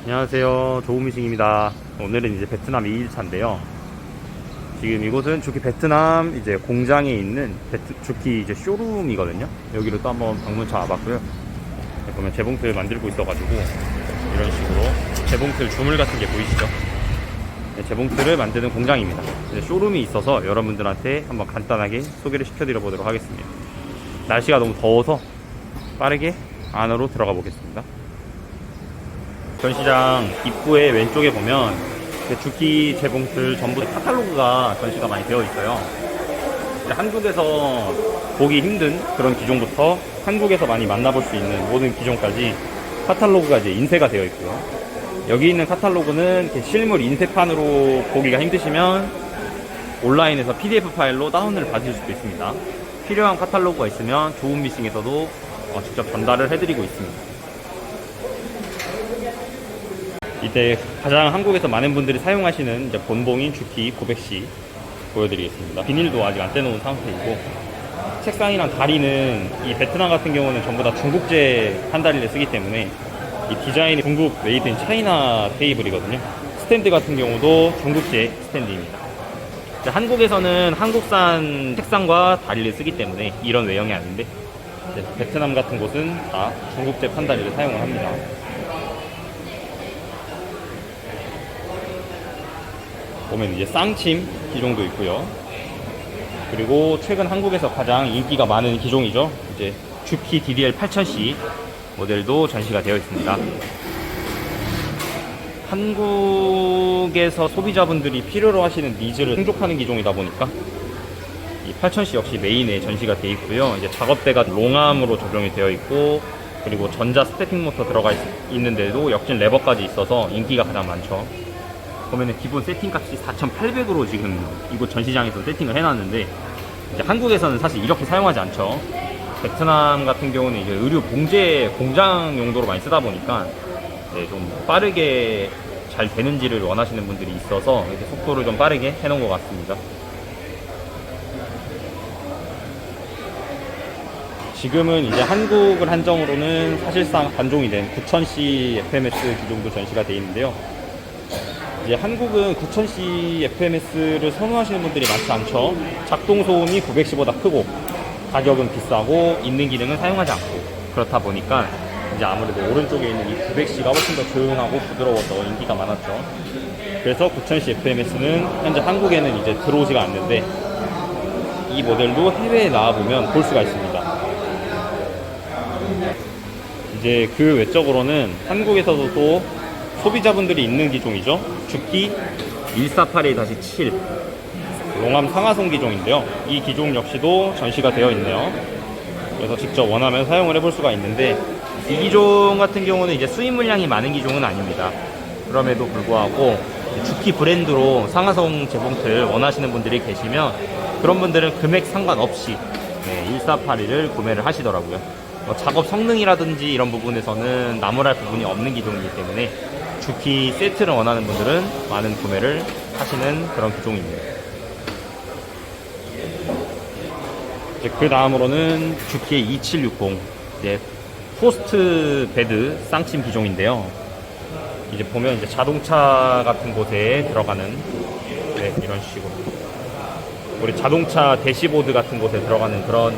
안녕하세요, 조우미싱입니다. 오늘은 이제 베트남 2일차인데요. 지금 이곳은 주키 베트남 이제 공장에 있는 주키 이제 쇼룸이거든요. 여기로 또 한번 방문차 와봤고요. 보면 재봉틀 만들고 있어가지고 이런 식으로 재봉틀 주물 같은 게 보이시죠? 재봉틀을 만드는 공장입니다. 쇼룸이 있어서 여러분들한테 한번 간단하게 소개를 시켜드려 보도록 하겠습니다. 날씨가 너무 더워서 빠르게 안으로 들어가 보겠습니다. 전시장 입구의 왼쪽에 보면 주키 재봉틀 전부 카탈로그가 전시가 많이 되어 있어요. 한국에서 보기 힘든 그런 기종부터 한국에서 많이 만나볼 수 있는 모든 기종까지 카탈로그가 이제 인쇄가 되어 있고요. 여기 있는 카탈로그는 실물 인쇄판으로 보기가 힘드시면 온라인에서 PDF 파일로 다운을 받으실 수도 있습니다. 필요한 카탈로그가 있으면 조은미싱에서도 직접 전달을 해드리고 있습니다. 이때 가장 한국에서 많은 분들이 사용하시는 이제 본봉인 주키 900C 보여드리겠습니다. 비닐도 아직 안 떼놓은 상태이고, 책상이랑 다리는 이 베트남 같은 경우는 전부 다 중국제 판다리를 쓰기 때문에 이 디자인이 중국 메이드 인 차이나 테이블이거든요. 스탠드 같은 경우도 중국제 스탠드입니다. 한국에서는 한국산 책상과 다리를 쓰기 때문에 이런 외형이 아닌데, 베트남 같은 곳은 다 중국제 판다리를 사용을 합니다. 보면 이제 쌍침 기종도 있고요. 그리고 최근 한국에서 가장 인기가 많은 기종이죠. 이제 주키 DDL 8000C 모델도 전시가 되어 있습니다. 한국에서 소비자분들이 필요로 하시는 니즈를 충족하는 기종이다 보니까 이 8000C 역시 메인에 전시가 되어 있고요. 이제 작업대가 롱암으로 적용이 되어 있고, 그리고 전자 스태핑 모터 들어가 있는데도 역진 레버까지 있어서 인기가 가장 많죠. 보면은 기본 세팅 값이 4,800으로 지금 이곳 전시장에서 세팅을 해놨는데, 이제 한국에서는 사실 이렇게 사용하지 않죠. 베트남 같은 경우는 이제 의류 봉제 공장 용도로 많이 쓰다 보니까 좀 빠르게 잘 되는지를 원하시는 분들이 있어서 이렇게 속도를 좀 빠르게 해놓은 것 같습니다. 지금은 이제 한국을 한정으로는 사실상 단종이 된 9000C FMS 기종도 전시가 되어 있는데요. 이제 한국은 9000C FMS를 선호하시는 분들이 많지 않죠. 작동 소음이 900C보다 크고 가격은 비싸고 있는 기능은 사용하지 않고, 그렇다 보니까 이제 아무래도 오른쪽에 있는 이 900C가 훨씬 더 조용하고 부드러워서 인기가 많았죠. 그래서 9000C FMS는 현재 한국에는 이제 들어오지가 않는데, 이 모델도 해외에 나와보면 볼 수가 있습니다. 이제 그 외적으로는 한국에서도 또 소비자분들이 있는 기종이죠. 주키 1481-7 롱암 상하송 기종인데요. 이 기종 역시도 전시가 되어 있네요. 그래서 직접 원하면 사용을 해볼 수가 있는데, 이 기종 같은 경우는 이제 수입 물량이 많은 기종은 아닙니다. 그럼에도 불구하고 주키 브랜드로 상하송 재봉틀 원하시는 분들이 계시면 그런 분들은 금액 상관없이 1481을 구매를 하시더라고요. 작업 성능이라든지 이런 부분에서는 나무랄 부분이 없는 기종이기 때문에 주키 세트를 원하는 분들은 많은 구매를 하시는 그런 기종입니다. 이제 그 다음으로는 주키의 2760 이제 포스트 베드 쌍침 기종인데요. 이제 보면 이제 자동차 같은 곳에 들어가는 이런 식으로 우리 자동차 대시보드 같은 곳에 들어가는 그런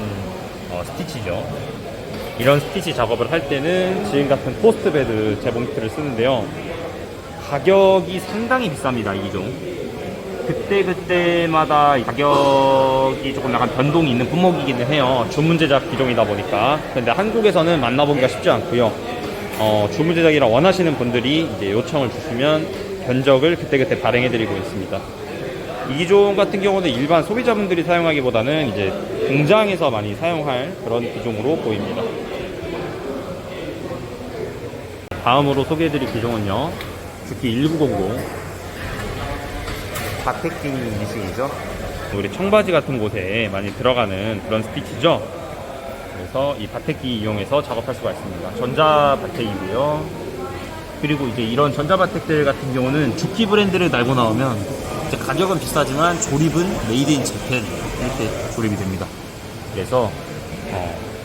스티치죠. 이런 스티치 작업을 할 때는 지금 같은 포스트 베드 재봉틀을 쓰는데요. 가격이 상당히 비쌉니다, 이 기종. 그때마다 가격이 조금 약간 변동이 있는 품목이기는 해요. 주문 제작 기종이다 보니까. 근데 한국에서는 만나보기가 쉽지 않고요. 주문 제작이라 원하시는 분들이 이제 요청을 주시면 견적을 그때그때 발행해드리고 있습니다. 이 기종 같은 경우는 일반 소비자분들이 사용하기보다는 이제 공장에서 많이 사용할 그런 기종으로 보입니다. 다음으로 소개해드릴 기종은요, 주키 1900 바테킹 미싱이죠. 우리 청바지 같은 곳에 많이 들어가는 그런 스티치죠. 그래서 이 바테키 이용해서 작업할 수가 있습니다. 전자 바텍이고요. 그리고 이제 이런 전자 바텍들 같은 경우는 주키 브랜드를 달고 나오면 이제 가격은 비싸지만 조립은 메이드 인 재팬 이렇게 조립이 됩니다. 그래서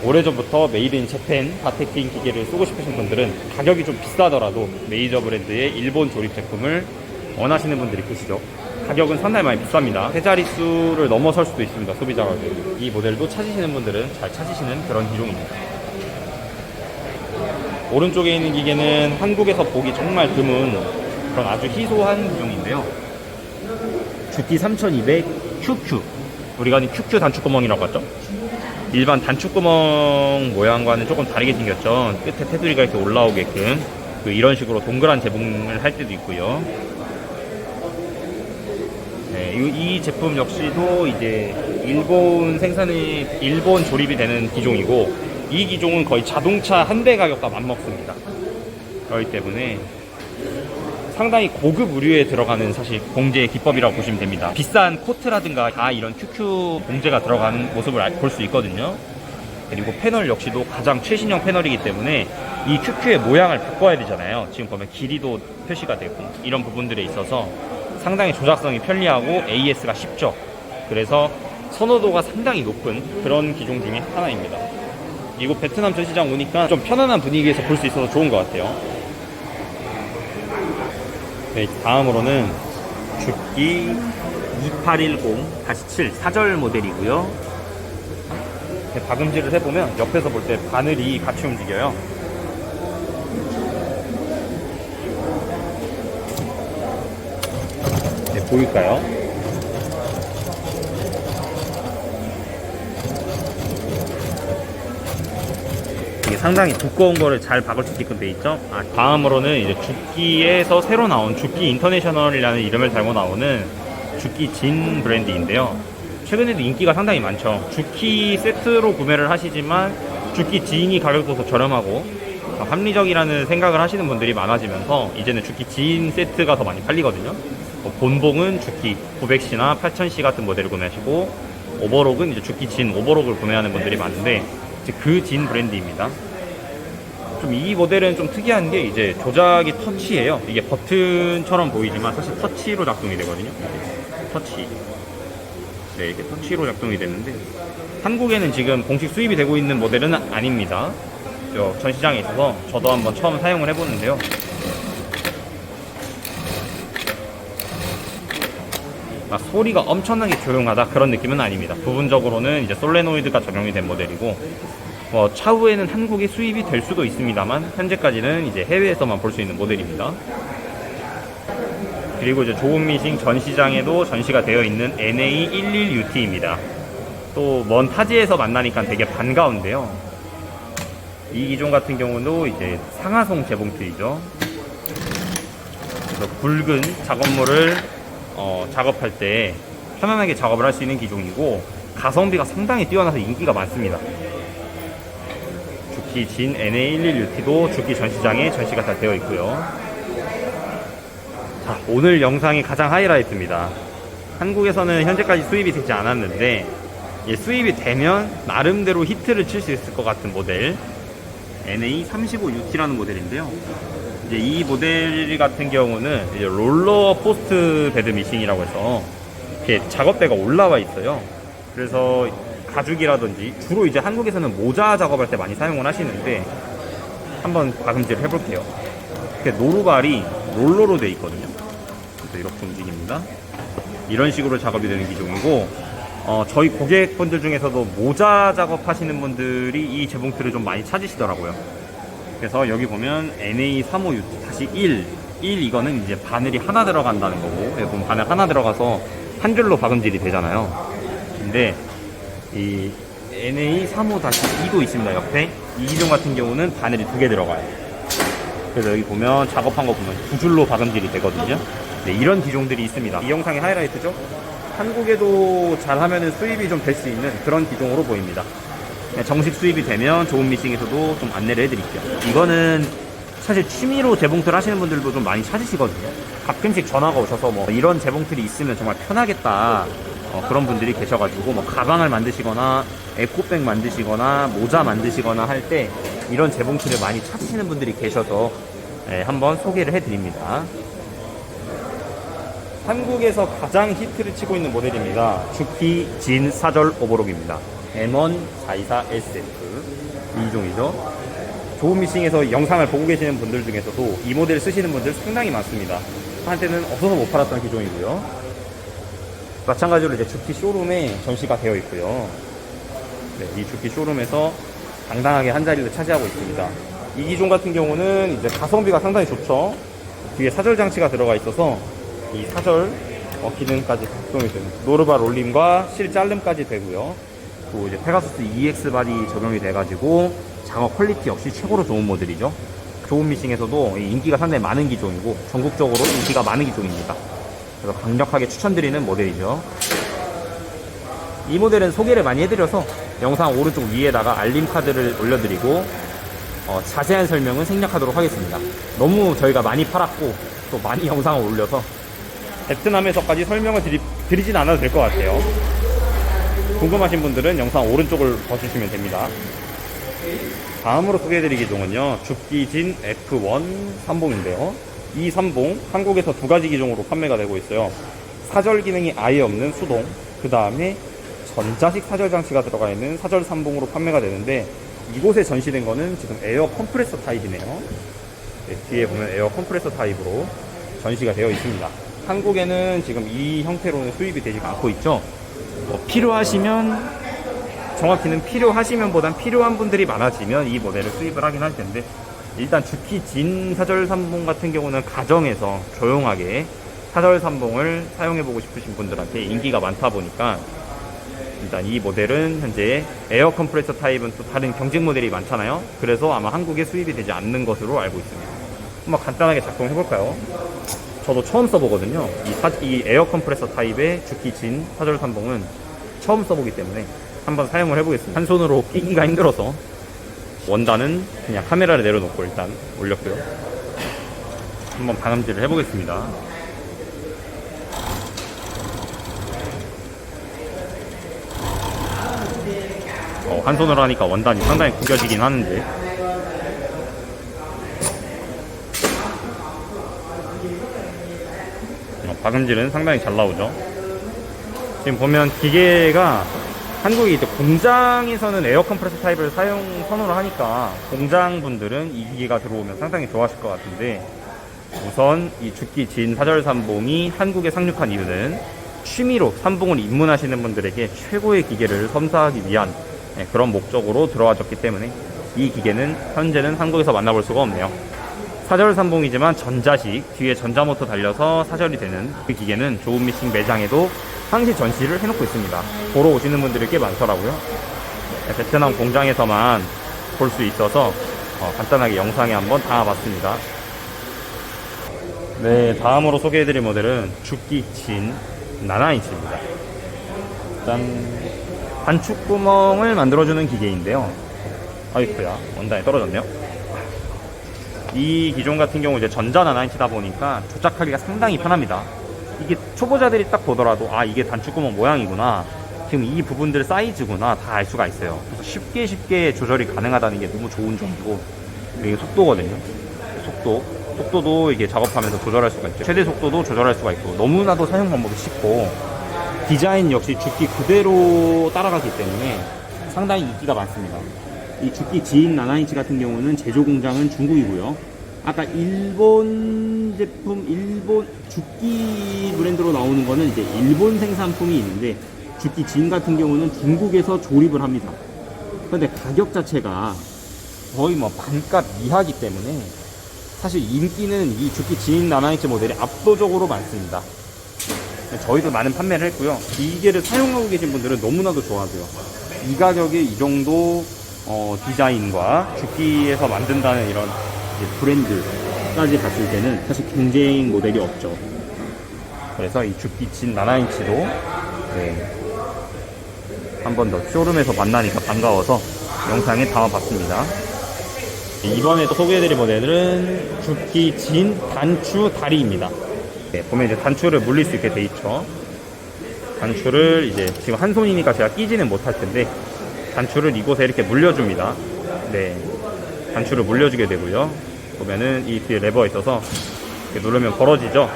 오래전부터 메이드 인 재팬 바테킹 기계를 쓰고 싶으신 분들은 가격이 좀 비싸더라도 메이저 브랜드의 일본 조립 제품을 원하시는 분들이 계시죠. 가격은 상당히 많이 비쌉니다. 세 자릿수를 넘어설 수도 있습니다. 소비자 가격이. 이 모델도 찾으시는 분들은 잘 찾으시는 그런 기종입니다. 오른쪽에 있는 기계는 한국에서 보기 정말 드문 그런 아주 희소한 기종인데요. 주기 3200 QQ, 우리가 아는 QQ 단축구멍이라고 하죠. 일반 단축구멍 모양과는 조금 다르게 생겼죠. 끝에 테두리가 이렇게 올라오게끔 이런 식으로 동그란 재봉을 할 때도 있고요. 네, 이 제품 역시도 이제 일본 조립이 되는 기종이고, 이 기종은 거의 자동차 한 대 가격과 맞먹습니다. 그렇기 때문에 상당히 고급 의류에 들어가는 사실 봉제의 기법이라고 보시면 됩니다. 비싼 코트라든가 다 이런 QQ 봉제가 들어가는 모습을 볼 수 있거든요. 그리고 패널 역시도 가장 최신형 패널이기 때문에 이 QQ의 모양을 바꿔야 되잖아요. 지금 보면 길이도 표시가 되고 이런 부분들에 있어서 상당히 조작성이 편리하고 AS가 쉽죠. 그래서 선호도가 상당히 높은 그런 기종 중에 하나입니다. 이곳 베트남 전시장 오니까 좀 편안한 분위기에서 볼 수 있어서 좋은 것 같아요. 네, 다음으로는 주기 2810-7 사절 모델이고요. 네, 박음질을 해보면 옆에서 볼 때 바늘이 같이 움직여요. 네, 보일까요? 이게 상당히 두꺼운 거를 잘 박을 수 있게끔 돼 있죠. 다음으로는 이제 주기에서 새로 나온 주기 인터내셔널이라는 이름을 달고 나오는 주기 진 브랜드인데요. 최근에도 인기가 상당히 많죠. 주기 세트로 구매를 하시지만 주기 진이 가격도 더 저렴하고 합리적이라는 생각을 하시는 분들이 많아지면서 이제는 주기 진 세트가 더 많이 팔리거든요. 본봉은 주기 900C나 8000C 같은 모델을 구매하시고, 오버록은 이제 주기 진 오버록을 구매하는 분들이 많은데 그 진 브랜드입니다. 좀 이 모델은 좀 특이한 게 이제 조작이 터치예요. 이게 버튼처럼 보이지만 사실 터치로 작동이 되거든요. 터치. 네, 이렇게 터치로 작동이 되는데 한국에는 지금 공식 수입이 되고 있는 모델은 아닙니다. 전시장에 있어서 저도 한번 처음 사용을 해보는데요. 소리가 엄청나게 조용하다 그런 느낌은 아닙니다. 부분적으로는 이제 솔레노이드가 적용이 된 모델이고, 차후에는 한국에 수입이 될 수도 있습니다만 현재까지는 이제 해외에서만 볼 수 있는 모델입니다. 그리고 이제 조은미싱 전시장에도 전시가 되어 있는 NA11UT입니다. 또 먼 타지에서 만나니까 되게 반가운데요. 이 기종 같은 경우도 이제 상하송 재봉틀이죠. 그래서 굵은 작업물을 작업할 때 편안하게 작업을 할 수 있는 기종이고, 가성비가 상당히 뛰어나서 인기가 많습니다. 주기 진 NA11UT도 주기 전시장에 전시가 다 되어 있고요. 자, 오늘 영상의 가장 하이라이트입니다. 한국에서는 현재까지 수입이 되지 않았는데 수입이 되면 나름대로 히트를 칠 수 있을 것 같은 모델, NA35UT라는 모델인데요. 이제 이 모델 같은 경우는 이제 롤러 포스트 베드 미싱이라고 해서 이렇게 작업대가 올라와 있어요. 그래서 가죽이라든지 주로 이제 한국에서는 모자 작업할 때 많이 사용을 하시는데 한번 가슴질을 해볼게요. 이렇게 노루발이 롤러로 되어 있거든요. 그래서 이렇게 움직입니다. 이런 식으로 작업이 되는 기종이고, 저희 고객분들 중에서도 모자 작업하시는 분들이 이 재봉틀을 좀 많이 찾으시더라고요. 그래서 여기 보면 NA35UT-1 이거는 이제 바늘이 하나 들어간다는 거고, 여기 보면 바늘 하나 들어가서 한 줄로 박음질이 되잖아요. 근데 이 NA35-2도 있습니다. 옆에 이 기종 같은 경우는 바늘이 2개 들어가요. 그래서 여기 보면 작업한 거 보면 2줄로 박음질이 되거든요. 네, 이런 기종들이 있습니다. 이 영상의 하이라이트죠. 한국에도 잘하면 수입이 좀 될 수 있는 그런 기종으로 보입니다. 정식 수입이 되면 조은미싱에서도 좀 안내를 해드릴게요. 이거는 사실 취미로 재봉틀 하시는 분들도 좀 많이 찾으시거든요. 가끔씩 전화가 오셔서 이런 재봉틀이 있으면 정말 편하겠다, 그런 분들이 계셔가지고 가방을 만드시거나 에코백 만드시거나 모자 만드시거나 할 때 이런 재봉틀을 많이 찾으시는 분들이 계셔서 한번 소개를 해드립니다. 한국에서 가장 히트를 치고 있는 모델입니다. 주기 진 사절 오버록입니다. M1 424SF. 이 기종이죠. 좋은 미싱에서 영상을 보고 계시는 분들 중에서도 이 모델 쓰시는 분들 상당히 많습니다. 한때는 없어서 못 팔았던 기종이고요. 마찬가지로 이제 주키 쇼룸에 전시가 되어 있고요. 네, 이 주키 쇼룸에서 당당하게 한 자리를 차지하고 있습니다. 이 기종 같은 경우는 이제 가성비가 상당히 좋죠. 뒤에 사절 장치가 들어가 있어서 이 사절 기능까지 작동이 됩니다. 노르바 롤림과 실 자름까지 되고요. 또 이제 페가수스 EX 바디 적용이 돼가지고 작업 퀄리티 역시 최고로 좋은 모델이죠. 좋은 미싱에서도 인기가 상당히 많은 기종이고 전국적으로 인기가 많은 기종입니다. 그래서 강력하게 추천드리는 모델이죠. 이 모델은 소개를 많이 해드려서 영상 오른쪽 위에다가 알림 카드를 올려드리고 자세한 설명은 생략하도록 하겠습니다. 너무 저희가 많이 팔았고 또 많이 영상을 올려서 베트남에서까지 설명을 드리진 않아도 될 것 같아요. 궁금하신 분들은 영상 오른쪽을 봐주시면 됩니다. 다음으로 소개해드릴 기종은요, 줍기진 F1 삼봉인데요. 이 삼봉 한국에서 두 가지 기종으로 판매가 되고 있어요. 사절 기능이 아예 없는 수동, 그 다음에 전자식 사절 장치가 들어가 있는 사절 삼봉으로 판매가 되는데, 이곳에 전시된 거는 지금 에어 컴프레서 타입이네요. 네, 뒤에 보면 에어 컴프레서 타입으로 전시가 되어 있습니다. 한국에는 지금 이 형태로는 수입이 되지가 않고 있죠. 필요하시면, 정확히는 필요하시면 보단 필요한 분들이 많아지면 이 모델을 수입을 하긴 할 텐데, 일단 주키진 사절 삼봉 같은 경우는 가정에서 조용하게 사절 삼봉을 사용해보고 싶으신 분들한테 인기가 많다 보니까 일단 이 모델은 현재 에어 컴프레서 타입은 또 다른 경쟁 모델이 많잖아요. 그래서 아마 한국에 수입이 되지 않는 것으로 알고 있습니다. 한번 간단하게 작동해볼까요? 저도 처음 써보거든요. 이 에어 컴프레서 타입의 주키진 사절 삼봉은 처음 써보기 때문에 한번 사용을 해보겠습니다. 한 손으로 끼기가 힘들어서 원단은 그냥 카메라를 내려놓고 일단 올렸고요. 한번 반음질을 해보겠습니다. 한 손으로 하니까 원단이 상당히 구겨지긴 하는데, 박음질은 상당히 잘 나오죠. 지금 보면 기계가 한국에 이제 공장에서는 에어 컴프레서 타입을 사용 선호를 하니까 공장분들은 이 기계가 들어오면 상당히 좋아하실 것 같은데, 우선 이 주키진 사절 삼봉이 한국에 상륙한 이유는 취미로 삼봉을 입문하시는 분들에게 최고의 기계를 선사하기 위한 그런 목적으로 들어와졌기 때문에 이 기계는 현재는 한국에서 만나볼 수가 없네요. 사절 삼봉이지만 전자식, 뒤에 전자모터 달려서 사절이 되는 그 기계는 좋은 미싱 매장에도 항시 전시를 해놓고 있습니다. 보러 오시는 분들이 꽤 많더라고요. 베트남 공장에서만 볼 수 있어서 간단하게 영상에 한번 담아봤습니다. 네, 다음으로 소개해드릴 모델은 주키진 나나인치입니다. 일단 반축구멍을 만들어주는 기계인데요. 아이쿠야, 원단이 떨어졌네요. 이 기종 같은 경우 이제 전자 나나인치다 보니까 조작하기가 상당히 편합니다. 이게 초보자들이 딱 보더라도 이게 단축구멍 모양이구나, 지금 이 부분들 사이즈구나 다 알 수가 있어요. 그래서 쉽게 조절이 가능하다는 게 너무 좋은 점이고, 이게 속도거든요. 속도도 이게 작업하면서 조절할 수가 있죠. 최대 속도도 조절할 수가 있고, 너무나도 사용 방법이 쉽고, 디자인 역시 주키 그대로 따라가기 때문에 상당히 인기가 많습니다. 이 주키진 나나인치 같은 경우는 제조 공장은 중국이고요. 아까 일본 제품, 일본 주키 브랜드로 나오는 거는 이제 일본 생산품이 있는데, 주키진 같은 경우는 중국에서 조립을 합니다. 그런데 가격 자체가 거의 반값 이하기 때문에 사실 인기는 이 주키진 나나인치 모델이 압도적으로 많습니다. 저희도 많은 판매를 했고요. 이 기계를 사용하고 계신 분들은 너무나도 좋아하세요. 이 가격에 이 정도 디자인과 주키에서 만든다는 이런 브랜드까지 봤을 때는 사실 경쟁 모델이 없죠. 그래서 이 주키진 나나인치도 한 번 더 쇼룸에서 만나니까 반가워서 영상에 담아봤습니다. 이번에 또 소개해드릴 모델은 주키진 단추 다리입니다. 보면 이제 단추를 물릴 수 있게 돼 있죠. 단추를 이제 지금 한 손이니까 제가 끼지는 못할 텐데, 단추를 이곳에 이렇게 물려줍니다. 네, 단추를 물려주게 되고요. 보면은 이 뒤에 레버가 있어서 이렇게 누르면 벌어지죠.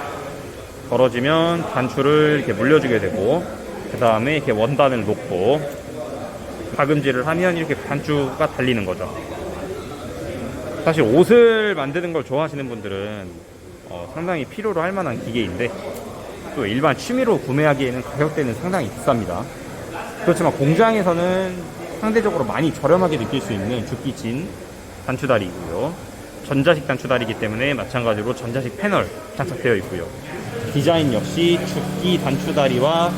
벌어지면 단추를 이렇게 물려주게 되고, 그 다음에 이렇게 원단을 놓고 박음질을 하면 이렇게 단추가 달리는 거죠. 사실 옷을 만드는 걸 좋아하시는 분들은 상당히 필요로 할 만한 기계인데, 또 일반 취미로 구매하기에는 가격대는 상당히 비쌉니다. 그렇지만 공장에서는 상대적으로 많이 저렴하게 느낄 수 있는 죽기 진 단추다리이고요. 전자식 단추다리이기 때문에 마찬가지로 전자식 패널 장착되어 있고요. 디자인 역시 죽기 단추다리와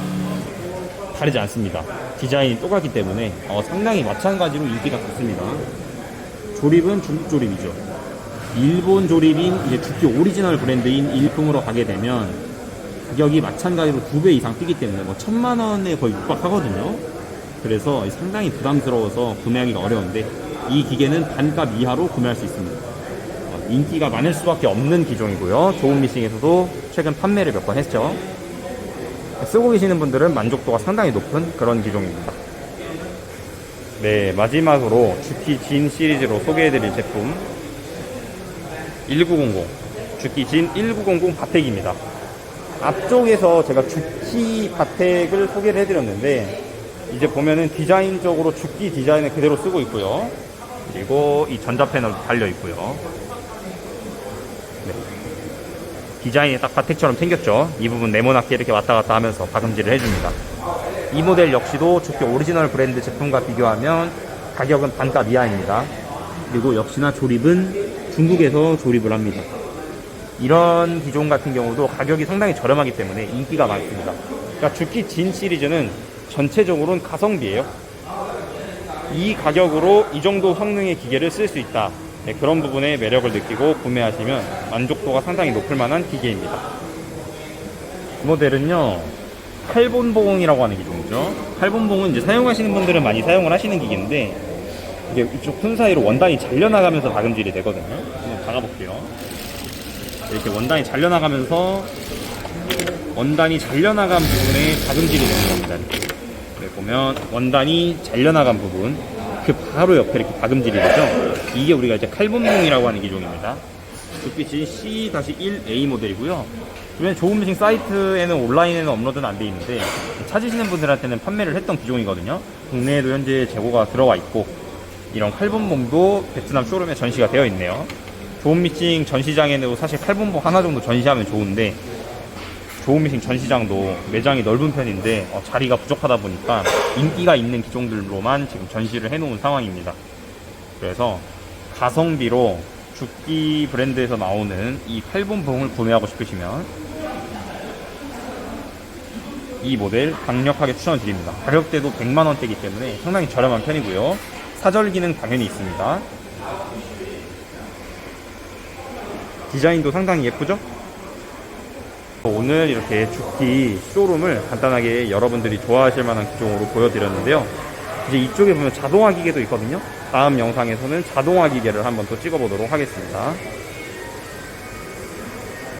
다르지 않습니다. 디자인이 똑같기 때문에 상당히 마찬가지로 인기가 좋습니다. 조립은 중국 조립이죠. 일본 조립인 이제 죽기 오리지널 브랜드인 일품으로 가게 되면 가격이 마찬가지로 2배 이상 뛰기 때문에 1000만원에 거의 육박하거든요. 그래서 상당히 부담스러워서 구매하기가 어려운데, 이 기계는 반값 이하로 구매할 수 있습니다. 인기가 많을 수밖에 없는 기종이고요. 좋은미싱에서도 최근 판매를 몇 번 했죠. 쓰고 계시는 분들은 만족도가 상당히 높은 그런 기종입니다. 네, 마지막으로 죽기 진 시리즈로 소개해드릴 제품 1900 죽기 진 1900 바텍입니다. 앞쪽에서 제가 죽기 바텍을 소개를 해드렸는데, 이제 보면은 디자인적으로 죽기 디자인을 그대로 쓰고 있고요. 그리고 이 전자 패널도 달려 있고요. 네. 디자인이 딱 바텍처럼 생겼죠. 이 부분 네모나게 이렇게 왔다 갔다 하면서 박음질을 해줍니다. 이 모델 역시도 죽기 오리지널 브랜드 제품과 비교하면 가격은 반값 이하입니다. 그리고 역시나 조립은 중국에서 조립을 합니다. 이런 기종 같은 경우도 가격이 상당히 저렴하기 때문에 인기가 많습니다. 그러니까 죽기 진 시리즈는 전체적으로는 가성비예요. 이 가격으로 이 정도 성능의 기계를 쓸 수 있다. 네, 그런 부분에 매력을 느끼고 구매하시면 만족도가 상당히 높을 만한 기계입니다. 이 모델은요, 칼본봉이라고 하는 기종이죠. 칼본봉은 이제 사용하시는 분들은 많이 사용을 하시는 기계인데, 이게 이쪽 틈 사이로 원단이 잘려나가면서 박음질이 되거든요. 한번 박아볼게요. 이렇게 원단이 잘려나가면서 원단이 잘려나간 부분에 박음질이 되는 겁니다. 이렇게. 보면 원단이 잘려나간 부분, 그 바로 옆에 이렇게 박음질이 되죠. 이게 우리가 이제 칼본봉이라고 하는 기종입니다. 죽기 진 C-1A 모델이고요. 주변에 좋은미싱 사이트에는 온라인에는 업로드는 안 돼 있는데, 찾으시는 분들한테는 판매를 했던 기종이거든요. 국내에도 현재 재고가 들어와 있고, 이런 칼본봉도 베트남 쇼룸에 전시가 되어 있네요. 좋은미싱 전시장에는 사실 칼본봉 하나 정도 전시하면 좋은데, 좋은미싱 전시장도 매장이 넓은 편인데 자리가 부족하다 보니까 인기가 있는 기종들로만 지금 전시를 해놓은 상황입니다. 그래서 가성비로 죽기 브랜드에서 나오는 이 칼본봉을 구매하고 싶으시면 이 모델 강력하게 추천드립니다. 가격대도 100만원대이기 때문에 상당히 저렴한 편이고요. 사절기는 당연히 있습니다. 디자인도 상당히 예쁘죠? 오늘 이렇게 죽기 쇼룸을 간단하게 여러분들이 좋아하실 만한 기종으로 보여드렸는데요. 이제 이쪽에 보면 자동화 기계도 있거든요. 다음 영상에서는 자동화 기계를 한번 또 찍어보도록 하겠습니다.